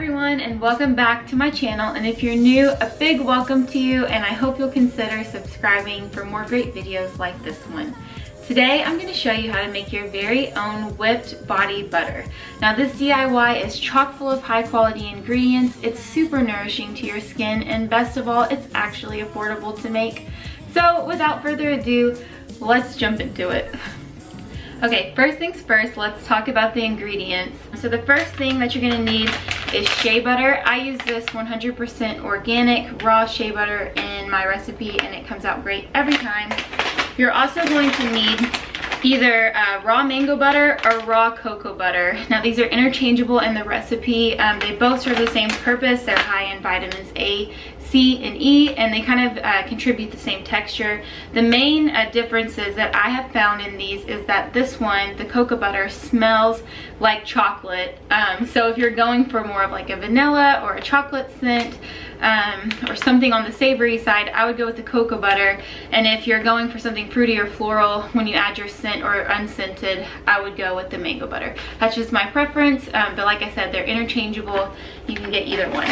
everyone, and welcome back to my channel. And if you're new, a big welcome to you, and I hope you'll consider subscribing for more great videos like this one. Today I'm going to show you how to make your very own whipped body butter. Now this DIY is chock full of high quality ingredients, it's super nourishing to your skin, and best of all, it's actually affordable to make. So without further ado, let's jump into it. Okay, first things first, let's talk about the ingredients. So the first thing that you're gonna need is shea butter. I use this 100% organic raw shea butter in my recipe, and it comes out great every time. You're also going to need either raw mango butter or raw cocoa butter. Now these are interchangeable in the recipe. They both serve the same purpose. They're high in vitamins A, C, and E, and they kind of contribute the same texture. The main differences that I have found in these is that this one, the cocoa butter, smells like chocolate. So if you're going for more of like a vanilla or a chocolate scent, or something on the savory side, I would go with the cocoa butter. And if you're going for something fruity or floral when you add your scent or unscented, I would go with the mango butter. That's just my preference, but like I said, they're interchangeable. You can get either one.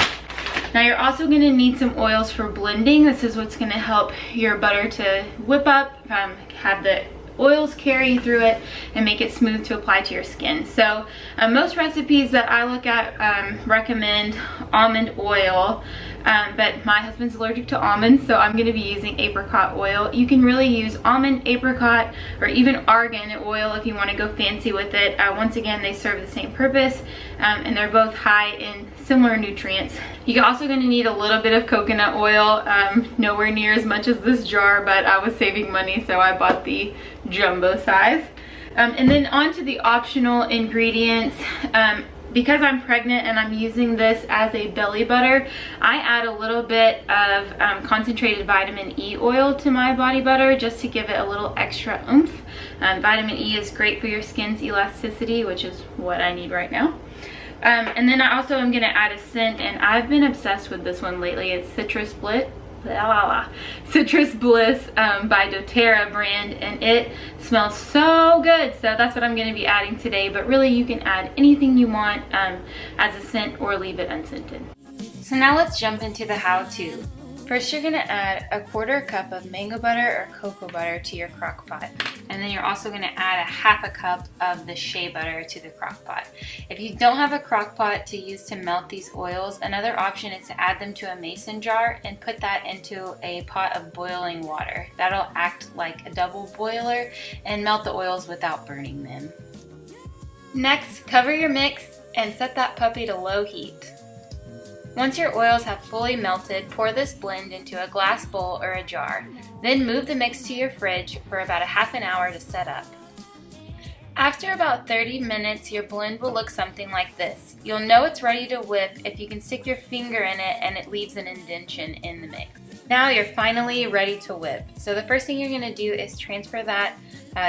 Now you're also going to need some oils for blending. This is what's going to help your butter to whip up, have the oils carry through it and make it smooth to apply to your skin. So most recipes that I look at recommend almond oil, but my husband's allergic to almonds, so I'm going to be using apricot oil. You can really use almond, apricot, or even argan oil if you want to go fancy with it. Once again, they serve the same purpose, and they're both high in similar nutrients. You're also going to need a little bit of coconut oil, nowhere near as much as this jar, but I was saving money, so I bought the jumbo size. And then on to the optional ingredients. Because I'm pregnant and I'm using this as a belly butter, I add a little bit of concentrated vitamin E oil to my body butter just to give it a little extra oomph. Vitamin E is great for your skin's elasticity, which is what I need right now. And then I also am going to add a scent, and I've been obsessed with this one lately. It's Citrus Bliss by doTERRA brand, and it smells so good. So that's what I'm going to be adding today, but really you can add anything you want as a scent or leave it unscented. So now let's jump into the how-to. First, you're going to add a 1/4 cup of mango butter or cocoa butter to your crock pot. And then you're also going to add a 1/2 cup of the shea butter to the crock pot. If you don't have a crock pot to use to melt these oils, another option is to add them to a mason jar and put that into a pot of boiling water. That'll act like a double boiler and melt the oils without burning them. Next, cover your mix and set that puppy to low heat. Once your oils have fully melted, pour this blend into a glass bowl or a jar. Then move the mix to your fridge for about a 1/2 hour to set up. After about 30 minutes, your blend will look something like this. You'll know it's ready to whip if you can stick your finger in it and it leaves an indentation in the mix. Now you're finally ready to whip. So the first thing you're going to do is transfer that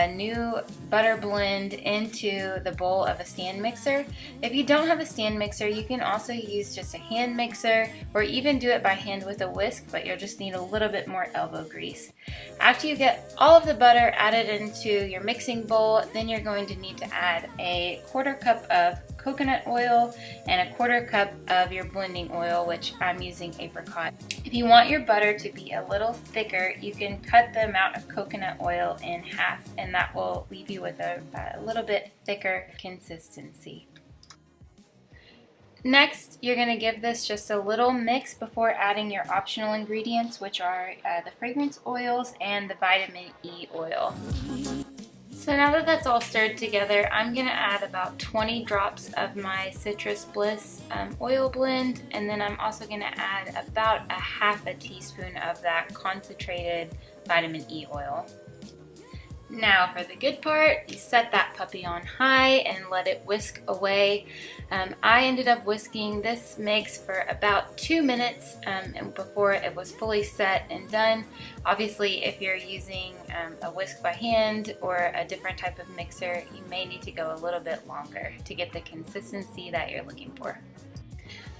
new butter blend into the bowl of a stand mixer. If you don't have a stand mixer, you can also use just a hand mixer or even do it by hand with a whisk, but you'll just need a little bit more elbow grease. After you get all of the butter added into your mixing bowl, then you're going to need to add a 1/4 cup of coconut oil and a 1/4 cup of your blending oil, which I'm using apricot. If you want your butter to be a little thicker, you can cut the amount of coconut oil in half, and that will leave you with a little bit thicker consistency. Next, you're going to give this just a little mix before adding your optional ingredients, which are the fragrance oils and the vitamin E oil. So now that that's all stirred together, I'm going to add about 20 drops of my Citrus Bliss oil blend, and then I'm also going to add about a 1/2 teaspoon of that concentrated vitamin E oil. Now for the good part, you set that puppy on high and let it whisk away. I ended up whisking this mix for about 2 minutes and before it was fully set and done. Obviously, if you're using a whisk by hand or a different type of mixer, you may need to go a little bit longer to get the consistency that you're looking for.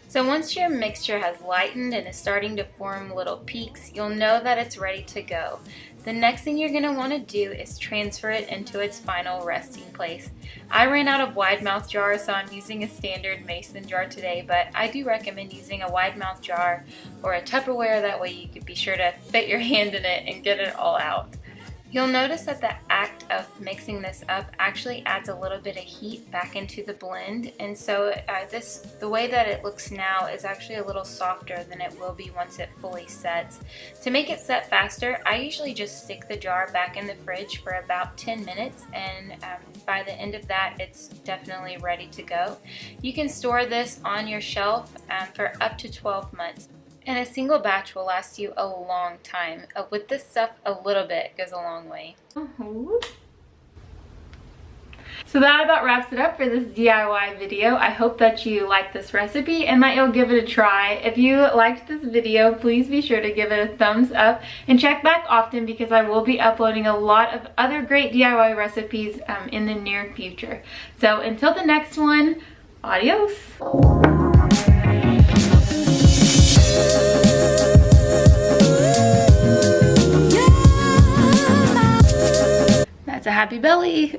So once your mixture has lightened and is starting to form little peaks, you'll know that it's ready to go. The next thing you're going to want to do is transfer it into its final resting place. I ran out of wide mouth jars, so I'm using a standard mason jar today, but I do recommend using a wide mouth jar or a Tupperware. That way you could be sure to fit your hand in it and get it all out. You'll notice that the act of mixing this up actually adds a little bit of heat back into the blend, and so the way that it looks now is actually a little softer than it will be once it fully sets. To make it set faster, I usually just stick the jar back in the fridge for about 10 minutes, and by the end of that, it's definitely ready to go. You can store this on your shelf for up to 12 months. And a single batch will last you a long time. With this stuff, a little bit goes a long way. So that about wraps it up for this DIY video. I hope that you liked this recipe and that you'll give it a try. If you liked this video, please be sure to give it a thumbs up and check back often, because I will be uploading a lot of other great DIY recipes in the near future. So until the next one, adios. That's a happy belly.